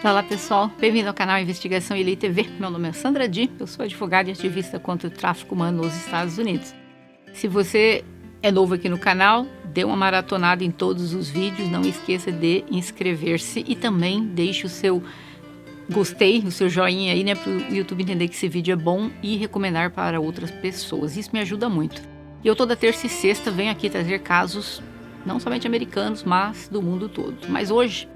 Olá pessoal, bem-vindo ao canal Investigação e Lei TV. Meu nome é Sandra Di, eu sou advogada e ativista contra o tráfico humano nos Estados Unidos. Se você é novo aqui no canal, dê uma maratonada em todos os vídeos, não esqueça de inscrever-se e também deixe o seu gostei, o seu joinha aí, né, para o YouTube entender que esse vídeo é bom e recomendar para outras pessoas. Isso me ajuda muito. E eu toda terça e sexta venho aqui trazer casos, não somente americanos, mas do mundo todo. Mas hoje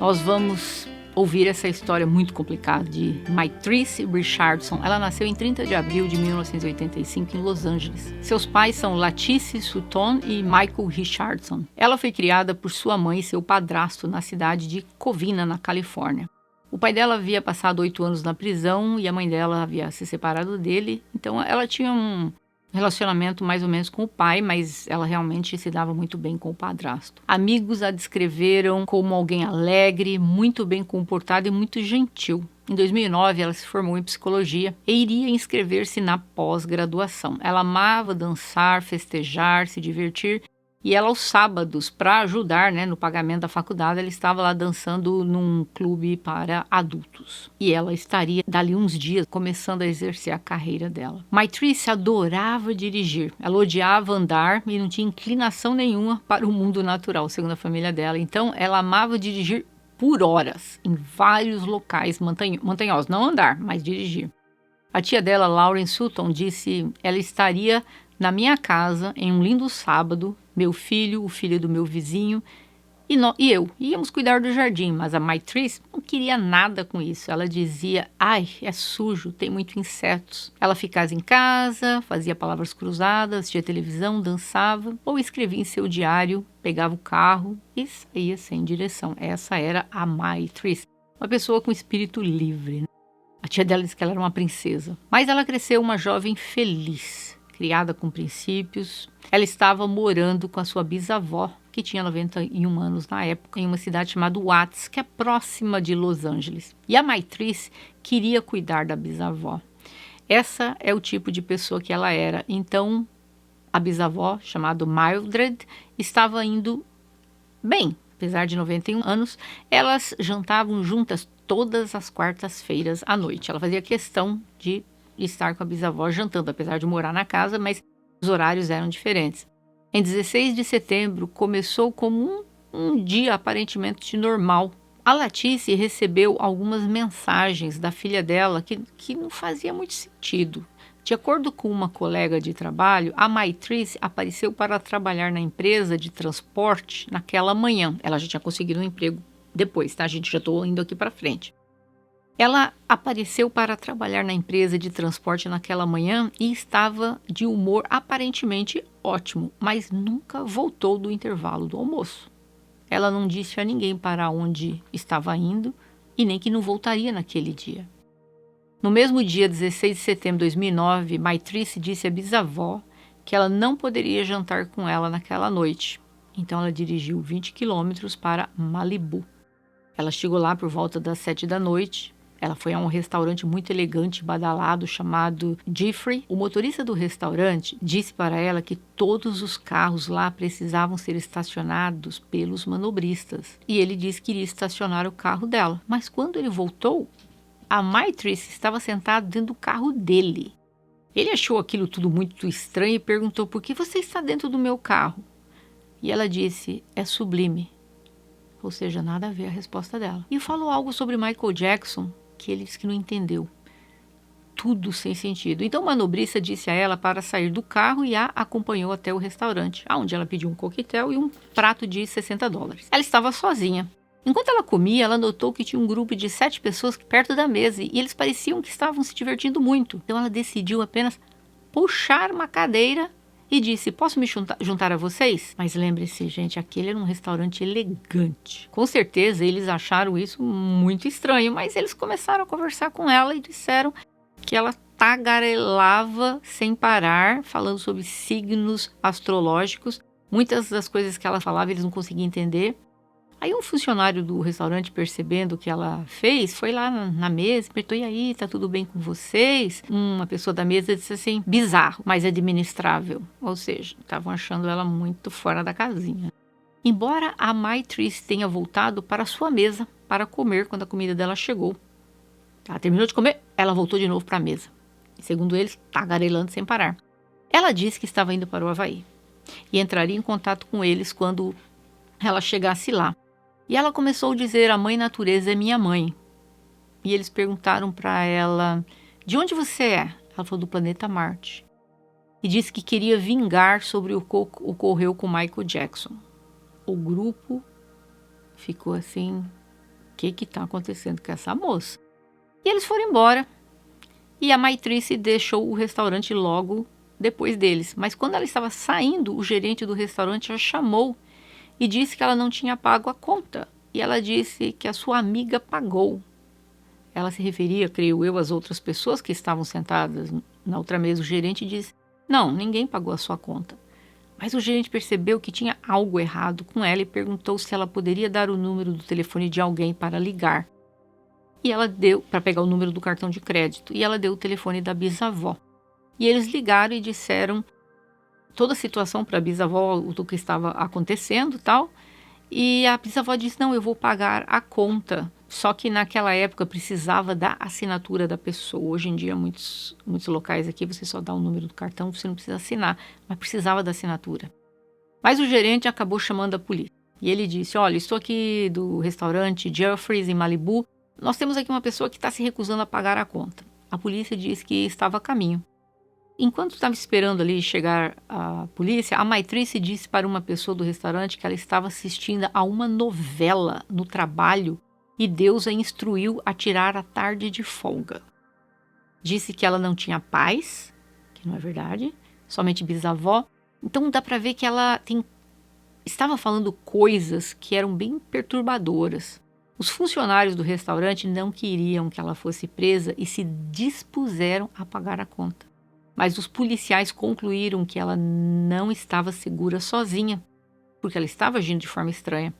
nós vamos ouvir essa história muito complicada de Myrtrice Richardson. Ela nasceu em 30 de abril de 1985 em Los Angeles. Seus pais são Latice Sutton e Michael Richardson. Ela foi criada por sua mãe e seu padrasto na cidade de Covina, na Califórnia. O pai dela havia passado 8 anos na prisão e a mãe dela havia se separado dele, então ela tinha um relacionamento mais ou menos com o pai, mas ela realmente se dava muito bem com o padrasto. Amigos a descreveram como alguém alegre, muito bem comportada e muito gentil. Em 2009, ela se formou em psicologia e iria inscrever-se na pós-graduação. Ela amava dançar, festejar, se divertir. E ela, aos sábados, para ajudar, né, no pagamento da faculdade, ela estava lá dançando num clube para adultos. E ela estaria, dali uns dias, começando a exercer a carreira dela. Myrtrice adorava dirigir. Ela odiava andar e não tinha inclinação nenhuma para o mundo natural, segundo a família dela. Então, ela amava dirigir por horas, em vários locais montanhosos. Não andar, mas dirigir. A tia dela, Lauren Sutton, disse: ela estaria na minha casa em um lindo sábado, meu filho, o filho do meu vizinho e eu íamos cuidar do jardim, mas a Myrtrice não queria nada com isso. Ela dizia: ai, é sujo, tem muitos insetos. Ela ficava em casa, fazia palavras cruzadas, assistia televisão, dançava ou escrevia em seu diário, pegava o carro e saía sem direção. Essa era a Myrtrice, uma pessoa com espírito livre, né? A tia dela disse que ela era uma princesa, mas ela cresceu uma jovem feliz, criada com princípios. Ela estava morando com a sua bisavó, que tinha 91 anos na época, em uma cidade chamada Watts, que é próxima de Los Angeles. E a Myrtrice queria cuidar da bisavó. Essa é o tipo de pessoa que ela era. Então, a bisavó, chamada Mildred, estava indo bem. Apesar de 91 anos, elas jantavam juntas todas as quartas-feiras à noite. Ela fazia questão de estar com a bisavó jantando, apesar de morar na casa, mas os horários eram diferentes. Em 16 de setembro, começou como um dia aparentemente normal. A Latice recebeu algumas mensagens da filha dela que não fazia muito sentido. De acordo com uma colega de trabalho, a Myrtrice apareceu para trabalhar na empresa de transporte naquela manhã. Ela já tinha conseguido um emprego depois, tá? A gente já estou indo aqui para frente. Ela apareceu para trabalhar na empresa de transporte naquela manhã e estava de humor aparentemente ótimo, mas nunca voltou do intervalo do almoço. Ela não disse a ninguém para onde estava indo e nem que não voltaria naquele dia. No mesmo dia, 16 de setembro de 2009, Myrtrice disse à bisavó que ela não poderia jantar com ela naquela noite. Então ela dirigiu 20 quilômetros para Malibu. Ela chegou lá por volta das 7 da noite. Ela foi a um restaurante muito elegante e badalado chamado Jeffrey. O motorista do restaurante disse para ela que todos os carros lá precisavam ser estacionados pelos manobristas. E ele disse que iria estacionar o carro dela. Mas quando ele voltou, a Myrtrice estava sentada dentro do carro dele. Ele achou aquilo tudo muito estranho e perguntou: por que você está dentro do meu carro? E ela disse: é sublime. Ou seja, nada a ver a resposta dela. E falou algo sobre Michael Jackson que ele disse que não entendeu. Tudo sem sentido. Então o manobrista disse a ela para sair do carro e a acompanhou até o restaurante, onde ela pediu um coquetel e um prato de $60. Ela estava sozinha. Enquanto ela comia, ela notou que tinha um grupo de 7 pessoas perto da mesa e eles pareciam que estavam se divertindo muito. Então ela decidiu apenas puxar uma cadeira e disse: posso me juntar a vocês? Mas lembre-se, gente, aquele era um restaurante elegante. Com certeza eles acharam isso muito estranho, mas eles começaram a conversar com ela e disseram que ela tagarelava sem parar, falando sobre signos astrológicos. Muitas das coisas que ela falava eles não conseguiam entender. Aí um funcionário do restaurante, percebendo o que ela fez, foi lá na mesa, perguntou: e aí, tá tudo bem com vocês? Uma pessoa da mesa disse assim: bizarro, mas administrável. Ou seja, estavam achando ela muito fora da casinha. Embora a Myrtrice tenha voltado para sua mesa, para comer quando a comida dela chegou. Ela terminou de comer, ela voltou de novo para a mesa. E, segundo eles, tagarelando sem parar. Ela disse que estava indo para o Havaí e entraria em contato com eles quando ela chegasse lá. E ela começou a dizer: a mãe natureza é minha mãe. E eles perguntaram para ela: de onde você é? Ela falou: do planeta Marte. E disse que queria vingar sobre o que ocorreu com Michael Jackson. O grupo ficou assim: o que está acontecendo com essa moça? E eles foram embora. E a Maitrice deixou o restaurante logo depois deles. Mas quando ela estava saindo, o gerente do restaurante a chamou e disse que ela não tinha pago a conta. E ela disse que a sua amiga pagou. Ela se referia, creio eu, às outras pessoas que estavam sentadas na outra mesa. O gerente disse: não, ninguém pagou a sua conta. Mas o gerente percebeu que tinha algo errado com ela e perguntou se ela poderia dar o número do telefone de alguém para ligar. E ela deu, para pegar o número do cartão de crédito, e ela deu o telefone da bisavó. E eles ligaram e disseram toda a situação para a bisavó, do que estava acontecendo e tal. E a bisavó disse: não, eu vou pagar a conta. Só que naquela época precisava da assinatura da pessoa. Hoje em dia, muitos locais aqui, você só dá o número do cartão, você não precisa assinar. Mas precisava da assinatura. Mas o gerente acabou chamando a polícia. E ele disse: olha, estou aqui do restaurante Jeffries em Malibu. Nós temos aqui uma pessoa que está se recusando a pagar a conta. A polícia disse que estava a caminho. Enquanto estava esperando ali chegar a polícia, a Maitrice disse para uma pessoa do restaurante que ela estava assistindo a uma novela no trabalho e Deus a instruiu a tirar a tarde de folga. Disse que ela não tinha pais, que não é verdade, somente bisavó. Então dá para ver que ela estava falando coisas que eram bem perturbadoras. Os funcionários do restaurante não queriam que ela fosse presa e se dispuseram a pagar a conta. Mas os policiais concluíram que ela não estava segura sozinha, porque ela estava agindo de forma estranha.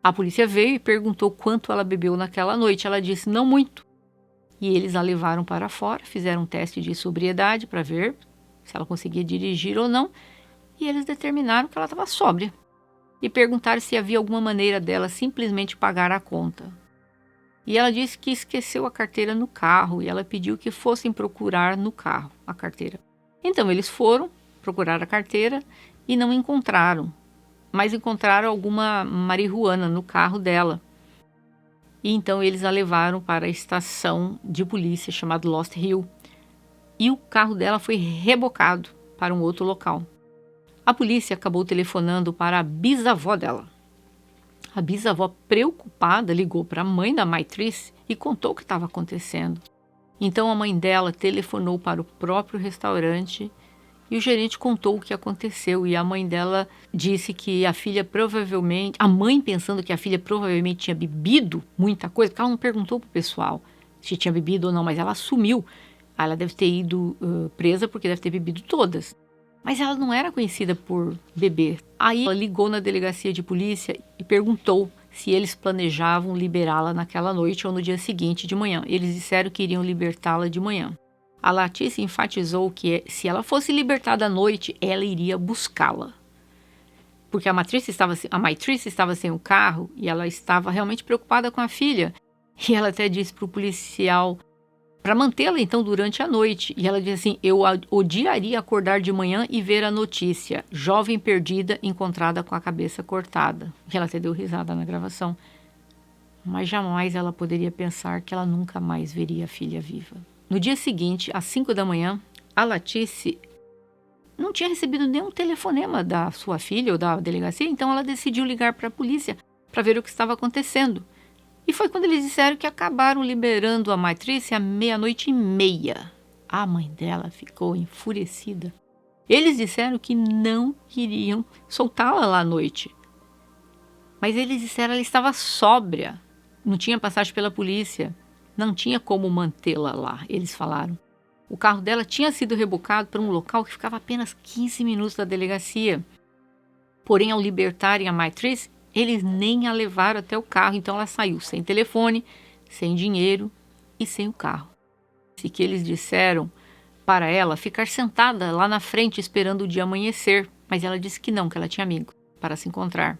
A polícia veio e perguntou quanto ela bebeu naquela noite. Ela disse: não muito. E eles a levaram para fora, fizeram um teste de sobriedade para ver se ela conseguia dirigir ou não. E eles determinaram que ela estava sóbria. E perguntaram se havia alguma maneira dela simplesmente pagar a conta. E ela disse que esqueceu a carteira no carro e ela pediu que fossem procurar no carro a carteira. Então eles foram procurar a carteira e não encontraram, mas encontraram alguma marihuana no carro dela. E então eles a levaram para a estação de polícia chamada Lost Hill. E o carro dela foi rebocado para um outro local. A polícia acabou telefonando para a bisavó dela. A bisavó, preocupada, ligou para a mãe da Maitrice e contou o que estava acontecendo. Então a mãe dela telefonou para o próprio restaurante e o gerente contou o que aconteceu. E a mãe dela disse que a filha provavelmente... A mãe, pensando que a filha provavelmente tinha bebido muita coisa, porque ela não perguntou para o pessoal se tinha bebido ou não, mas ela assumiu. Ela deve ter ido presa porque deve ter bebido todas. Mas ela não era conhecida por beber. Aí ela ligou na delegacia de polícia e perguntou se eles planejavam liberá-la naquela noite ou no dia seguinte de manhã. Eles disseram que iriam libertá-la de manhã. A Latice enfatizou que se ela fosse libertada à noite, ela iria buscá-la. Porque a Maitrice estava sem o carro e ela estava realmente preocupada com a filha. E ela até disse para o policial para mantê-la então durante a noite. E ela disse assim: eu odiaria acordar de manhã e ver a notícia: jovem perdida encontrada com a cabeça cortada. E ela até deu risada na gravação. Mas jamais ela poderia pensar que ela nunca mais veria a filha viva. No dia seguinte, às 5 da manhã, a Latice não tinha recebido nenhum telefonema da sua filha ou da delegacia, então ela decidiu ligar para a polícia para ver o que estava acontecendo. E foi quando eles disseram que acabaram liberando a Maitrice à 00:30. A mãe dela ficou enfurecida. Eles disseram que não queriam soltá-la lá à noite. Mas eles disseram que ela estava sóbria. Não tinha passagem pela polícia. Não tinha como mantê-la lá, eles falaram. O carro dela tinha sido rebocado para um local que ficava a apenas 15 minutos da delegacia. Porém, ao libertarem a Maitrice, eles nem a levaram até o carro, então ela saiu sem telefone, sem dinheiro e sem o carro. E que eles disseram para ela ficar sentada lá na frente esperando o dia amanhecer, mas ela disse que não, que ela tinha amigos para se encontrar.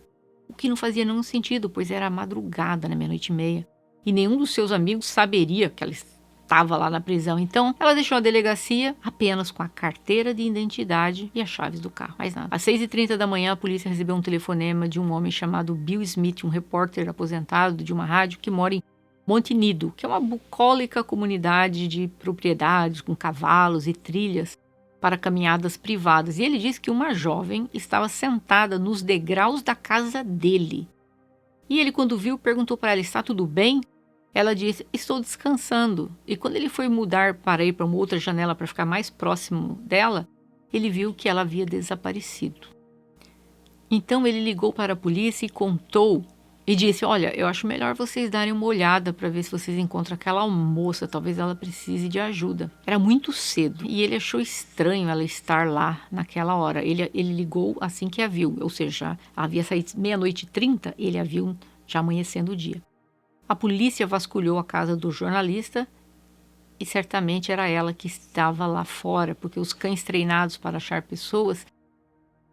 O que não fazia nenhum sentido, pois era madrugada, na 00:30. e nenhum dos seus amigos saberia que ela estava lá na prisão. Então, ela deixou a delegacia apenas com a carteira de identidade e as chaves do carro, mais nada. Às 6h30 da manhã, a polícia recebeu um telefonema de um homem chamado Bill Smith, um repórter aposentado de uma rádio que mora em Monte Nido, que é uma bucólica comunidade de propriedades com cavalos e trilhas para caminhadas privadas. E ele disse que uma jovem estava sentada nos degraus da casa dele. E ele, quando viu, perguntou para ela: está tudo bem? Ela disse: estou descansando. E quando ele foi mudar para ir para uma outra janela para ficar mais próximo dela, ele viu que ela havia desaparecido. Então ele ligou para a polícia e contou e disse: olha, eu acho melhor vocês darem uma olhada para ver se vocês encontram aquela moça, talvez ela precise de ajuda. Era muito cedo e ele achou estranho ela estar lá naquela hora. Ele ligou assim que a viu, ou seja, havia saído 00:30, ele a viu já amanhecendo o dia. A polícia vasculhou a casa do jornalista e certamente era ela que estava lá fora, porque os cães treinados para achar pessoas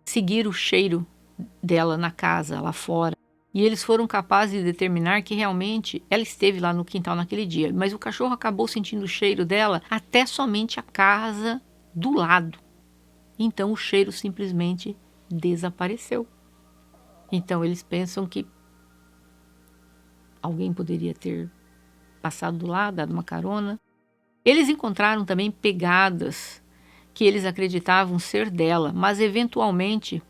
seguiram o cheiro dela na casa, lá fora. E eles foram capazes de determinar que realmente ela esteve lá no quintal naquele dia. Mas o cachorro acabou sentindo o cheiro dela até somente a casa do lado. Então o cheiro simplesmente desapareceu. Então eles pensam que alguém poderia ter passado do lado, dado uma carona. Eles encontraram também pegadas que eles acreditavam ser dela, mas eventualmente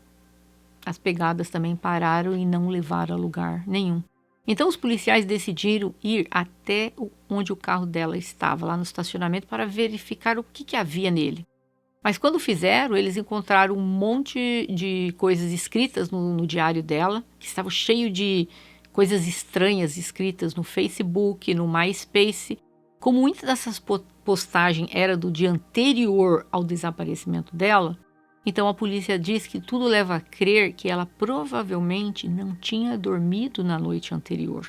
as pegadas também pararam e não levaram a lugar nenhum. Então os policiais decidiram ir até onde o carro dela estava, lá no estacionamento, para verificar o que havia nele. Mas quando fizeram, eles encontraram um monte de coisas escritas no diário dela, que estava cheio de coisas estranhas escritas no Facebook, no MySpace. Como muitas dessas postagens eram do dia anterior ao desaparecimento dela, então a polícia diz que tudo leva a crer que ela provavelmente não tinha dormido na noite anterior.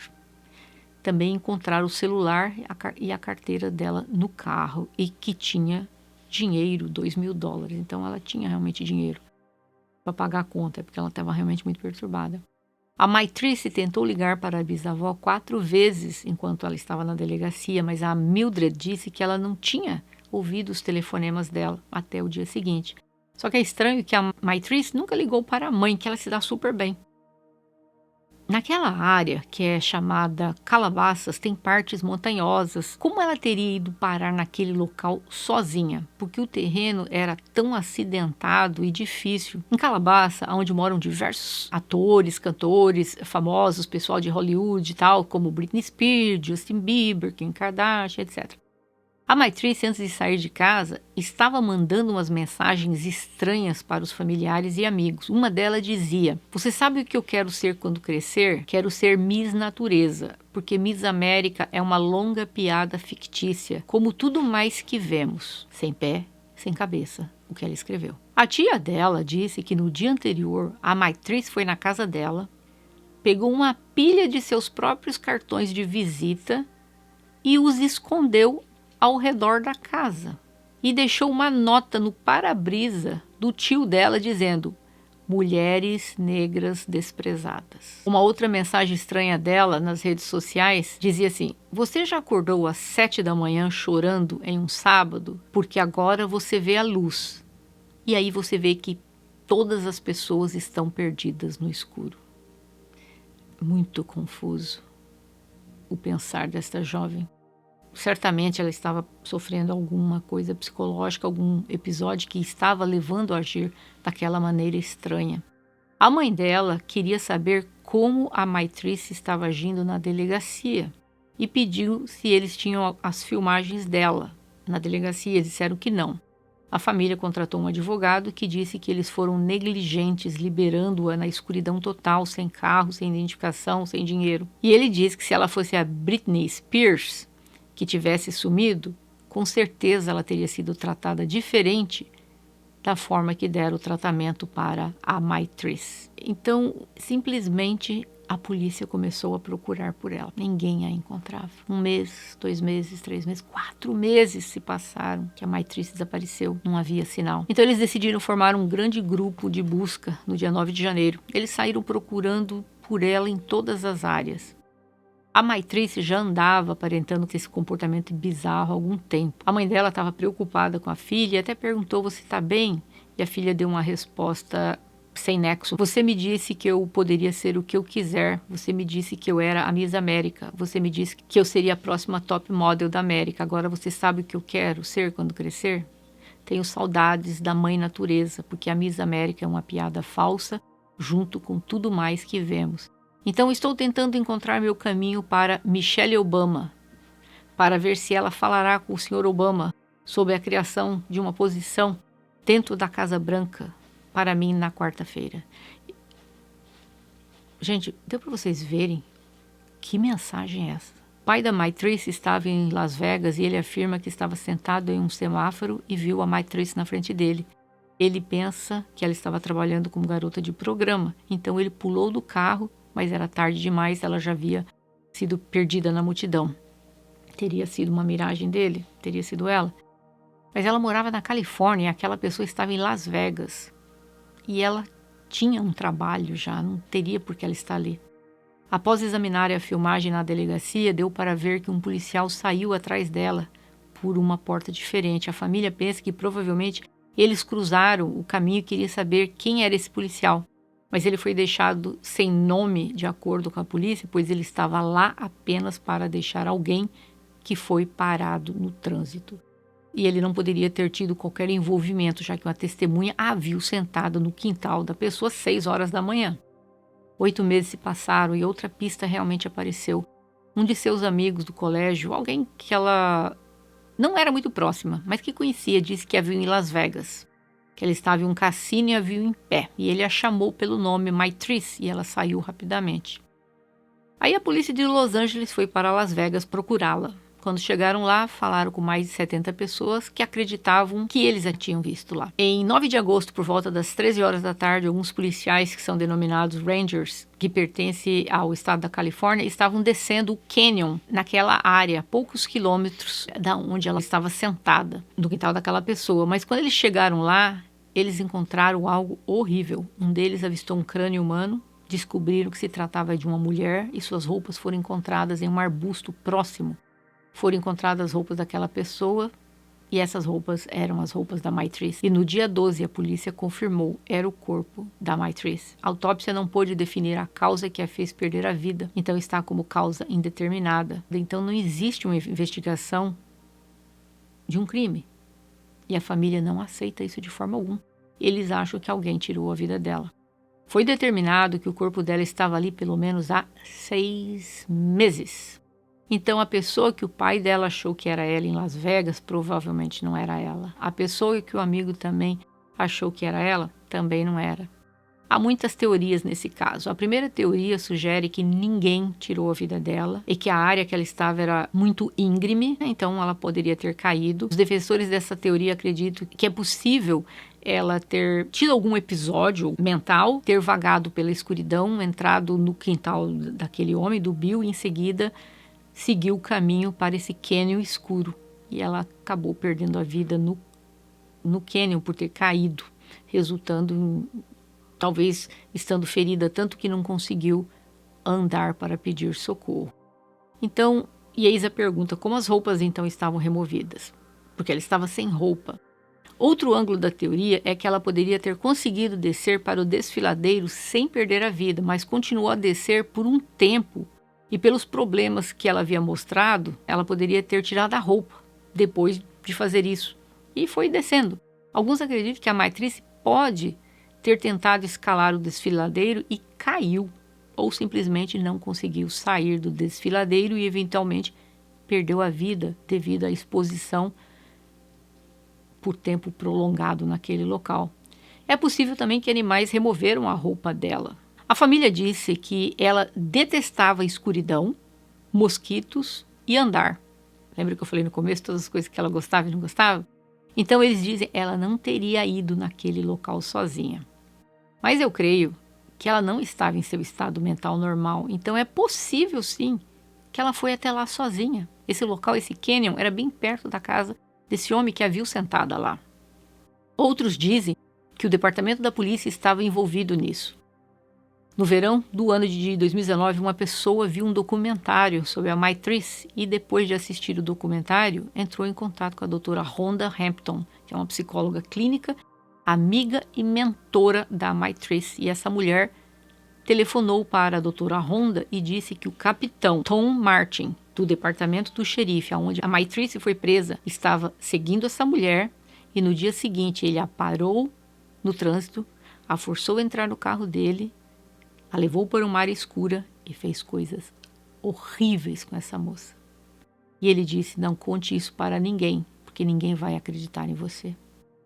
Também encontraram o celular e a carteira dela no carro e que tinha dinheiro, $2.000. Então ela tinha realmente dinheiro para pagar a conta, porque ela estava realmente muito perturbada. A Maitrice tentou ligar para a bisavó 4 vezes enquanto ela estava na delegacia, mas a Mildred disse que ela não tinha ouvido os telefonemas dela até o dia seguinte. Só que é estranho que a Maitrice nunca ligou para a mãe, que ela se dá super bem. Naquela área, que é chamada Calabasas, tem partes montanhosas. Como ela teria ido parar naquele local sozinha? Porque o terreno era tão acidentado e difícil. Em Calabasas, onde moram diversos atores, cantores famosos, pessoal de Hollywood e tal, como Britney Spears, Justin Bieber, Kim Kardashian, etc. A Maitrice, antes de sair de casa, estava mandando umas mensagens estranhas para os familiares e amigos. Uma delas dizia: você sabe o que eu quero ser quando crescer? Quero ser Miss Natureza, porque Miss América é uma longa piada fictícia, como tudo mais que vemos, sem pé, sem cabeça, o que ela escreveu. A tia dela disse que no dia anterior, a Maitrice foi na casa dela, pegou uma pilha de seus próprios cartões de visita e os escondeu ao redor da casa e deixou uma nota no para-brisa do tio dela dizendo: mulheres negras desprezadas. Uma outra mensagem estranha dela nas redes sociais dizia assim: você já acordou às 7 da manhã chorando em um sábado? Porque agora você vê a luz. E aí você vê que todas as pessoas estão perdidas no escuro. Muito confuso o pensar desta jovem. Certamente ela estava sofrendo alguma coisa psicológica, algum episódio que estava levando a agir daquela maneira estranha. A mãe dela queria saber como a Maitrice estava agindo na delegacia e pediu se eles tinham as filmagens dela na delegacia. Eles disseram que não. A família contratou um advogado que disse que eles foram negligentes, liberando-a na escuridão total, sem carro, sem identificação, sem dinheiro. E ele disse que se ela fosse a Britney Spears, que tivesse sumido, com certeza ela teria sido tratada diferente da forma que deram o tratamento para a Maitrice. Então, simplesmente a polícia começou a procurar por ela. Ninguém a encontrava. 1 mês, 2 meses, 3 meses, 4 meses se passaram que a Maitrice desapareceu. Não havia sinal. Então eles decidiram formar um grande grupo de busca no dia 9 de janeiro. Eles saíram procurando por ela em todas as áreas. A Maitrice já andava aparentando ter esse comportamento bizarro há algum tempo. A mãe dela estava preocupada com a filha e até perguntou: você está bem? E a filha deu uma resposta sem nexo. Você me disse que eu poderia ser o que eu quiser. Você me disse que eu era a Miss América. Você me disse que eu seria a próxima top model da América. Agora você sabe o que eu quero ser quando crescer? Tenho saudades da mãe natureza, porque a Miss América é uma piada falsa, junto com tudo mais que vemos. Então estou tentando encontrar meu caminho para Michelle Obama, para ver se ela falará com o Sr. Obama sobre a criação de uma posição dentro da Casa Branca para mim na quarta-feira. Gente, deu para vocês verem que mensagem é essa? O pai da Maitrice estava em Las Vegas e ele afirma que estava sentado em um semáforo e viu a Maitrice na frente dele. Ele pensa que ela estava trabalhando como garota de programa, então ele pulou do carro, mas era tarde demais, ela já havia sido perdida na multidão. Teria sido uma miragem dele? Teria sido ela? Mas ela morava na Califórnia e aquela pessoa estava em Las Vegas. E ela tinha um trabalho já, não teria por que ela estar ali. Após examinar a filmagem na delegacia, deu para ver que um policial saiu atrás dela por uma porta diferente. A família pensa que provavelmente eles cruzaram o caminho e queria saber quem era esse policial. Mas ele foi deixado sem nome de acordo com a polícia, pois ele estava lá apenas para deixar alguém que foi parado no trânsito. E ele não poderia ter tido qualquer envolvimento, já que uma testemunha a viu sentada no quintal da pessoa às 6 horas da manhã. 8 meses se passaram e outra pista realmente apareceu. Um de seus amigos do colégio, alguém que ela não era muito próxima, mas que conhecia, disse que a viu em Las Vegas. Que ela estava em um cassino e a viu em pé. E ele a chamou pelo nome Maitrice e ela saiu rapidamente. Aí a polícia de Los Angeles foi para Las Vegas procurá-la. Quando chegaram lá, falaram com mais de 70 pessoas que acreditavam que eles a tinham visto lá. Em 9 de agosto, por volta das 13 horas da tarde, alguns policiais que são denominados Rangers, que pertencem ao estado da Califórnia, estavam descendo o canyon naquela área, poucos quilômetros da onde ela estava sentada, no quintal daquela pessoa. Mas quando eles chegaram lá, eles encontraram algo horrível. Um deles avistou um crânio humano, descobriram que se tratava de uma mulher e suas roupas foram encontradas em um arbusto próximo. Foram encontradas as roupas daquela pessoa e essas roupas eram as roupas da Maitrice. E no dia 12 a polícia confirmou, era o corpo da Maitrice. A autópsia não pôde definir a causa que a fez perder a vida, então está como causa indeterminada. Então não existe uma investigação de um crime. E a família não aceita isso de forma alguma. Eles acham que alguém tirou a vida dela. Foi determinado que o corpo dela estava ali pelo menos há 6 meses. Então, a pessoa que o pai dela achou que era ela em Las Vegas, provavelmente não era ela. A pessoa que o amigo também achou que era ela, também não era. Há muitas teorias nesse caso. A primeira teoria sugere que ninguém tirou a vida dela e que a área que ela estava era muito íngreme, então ela poderia ter caído. Os defensores dessa teoria acreditam que é possível ela ter tido algum episódio mental, ter vagado pela escuridão, entrado no quintal daquele homem, do Bill, e em seguida seguiu o caminho para esse cânion escuro. E ela acabou perdendo a vida no cânion por ter caído, resultando em, talvez, estando ferida tanto que não conseguiu andar para pedir socorro. Então, e eis a pergunta, como as roupas então estavam removidas? Porque ela estava sem roupa. Outro ângulo da teoria é que ela poderia ter conseguido descer para o desfiladeiro sem perder a vida, mas continuou a descer por um tempo. E pelos problemas que ela havia mostrado, ela poderia ter tirado a roupa depois de fazer isso. E foi descendo. Alguns acreditam que a Maitrice pode ter tentado escalar o desfiladeiro e caiu. Ou simplesmente não conseguiu sair do desfiladeiro e eventualmente perdeu a vida devido à exposição por tempo prolongado naquele local. É possível também que animais removeram a roupa dela. A família disse que ela detestava a escuridão, mosquitos e andar. Lembra que eu falei no começo todas as coisas que ela gostava e não gostava? Então eles dizem que ela não teria ido naquele local sozinha. Mas eu creio que ela não estava em seu estado mental normal. Então é possível sim que ela foi até lá sozinha. Esse local, esse canyon, era bem perto da casa desse homem que a viu sentada lá. Outros dizem que o departamento da polícia estava envolvido nisso. No verão do ano de 2019, uma pessoa viu um documentário sobre a Maitrice e depois de assistir o documentário, entrou em contato com a doutora Rhonda Hampton, que é uma psicóloga clínica, amiga e mentora da Maitrice. E essa mulher telefonou para a doutora Rhonda e disse que o capitão Tom Martin, do departamento do xerife, onde a Maitrice foi presa, estava seguindo essa mulher e no dia seguinte ele a parou no trânsito, a forçou a entrar no carro dele, a levou para uma área escura e fez coisas horríveis com essa moça. E ele disse, não conte isso para ninguém, porque ninguém vai acreditar em você.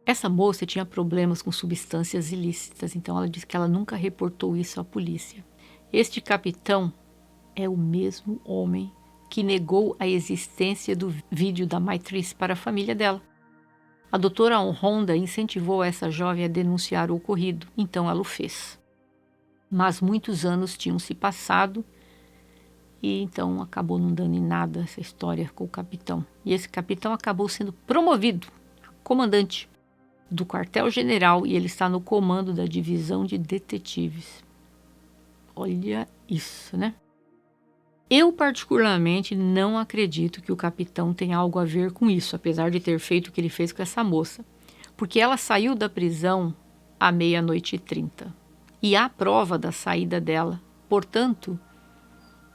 Essa moça tinha problemas com substâncias ilícitas, então ela disse que ela nunca reportou isso à polícia. Este capitão é o mesmo homem que negou a existência do vídeo da Maitrice para a família dela. A doutora Rhonda incentivou essa jovem a denunciar o ocorrido, então ela o fez. Mas muitos anos tinham se passado e então acabou não dando em nada essa história com o capitão. E esse capitão acabou sendo promovido a comandante do quartel-general e ele está no comando da divisão de detetives. Olha isso, né? Eu particularmente não acredito que o capitão tenha algo a ver com isso, apesar de ter feito o que ele fez com essa moça. Porque ela saiu da prisão à 00:30. E há prova da saída dela. Portanto,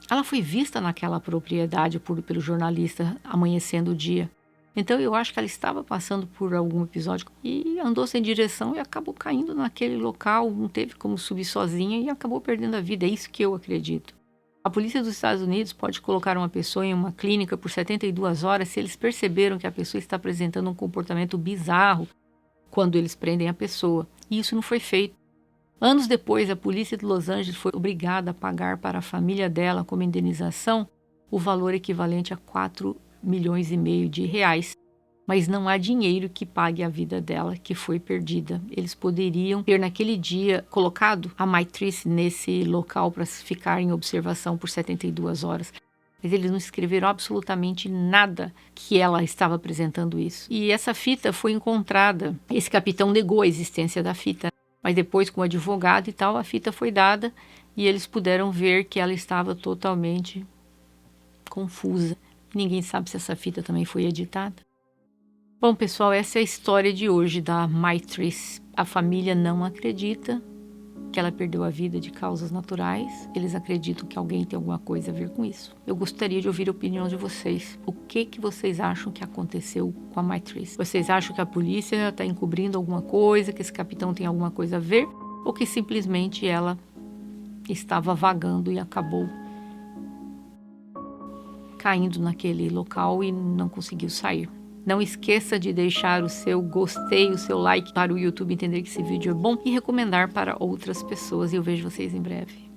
ela foi vista naquela propriedade pelo jornalista amanhecendo o dia. Então eu acho que ela estava passando por algum episódio e andou sem direção e acabou caindo naquele local, não teve como subir sozinha e acabou perdendo a vida. É isso que eu acredito. A polícia dos Estados Unidos pode colocar uma pessoa em uma clínica por 72 horas se eles perceberam que a pessoa está apresentando um comportamento bizarro quando eles prendem a pessoa. E isso não foi feito. Anos depois, a polícia de Los Angeles foi obrigada a pagar para a família dela, como indenização, o valor equivalente a 4,5 milhões de reais. Mas não há dinheiro que pague a vida dela, que foi perdida. Eles poderiam ter, naquele dia, colocado a Maitrice nesse local para ficar em observação por 72 horas. Mas eles não escreveram absolutamente nada que ela estava apresentando isso. E essa fita foi encontrada. Esse capitão negou a existência da fita. Mas depois, com o advogado e tal, a fita foi dada e eles puderam ver que ela estava totalmente confusa. Ninguém sabe se essa fita também foi editada. Bom, pessoal, essa é a história de hoje da Maitrice. A família não acredita que ela perdeu a vida de causas naturais. Eles acreditam que alguém tem alguma coisa a ver com isso. Eu gostaria de ouvir a opinião de vocês. O que vocês acham que aconteceu com a Maitrice? Vocês acham que a polícia está encobrindo alguma coisa, que esse capitão tem alguma coisa a ver? Ou que simplesmente ela estava vagando e acabou caindo naquele local e não conseguiu sair? Não esqueça de deixar o seu gostei, o seu like para o YouTube entender que esse vídeo é bom e recomendar para outras pessoas. E eu vejo vocês em breve.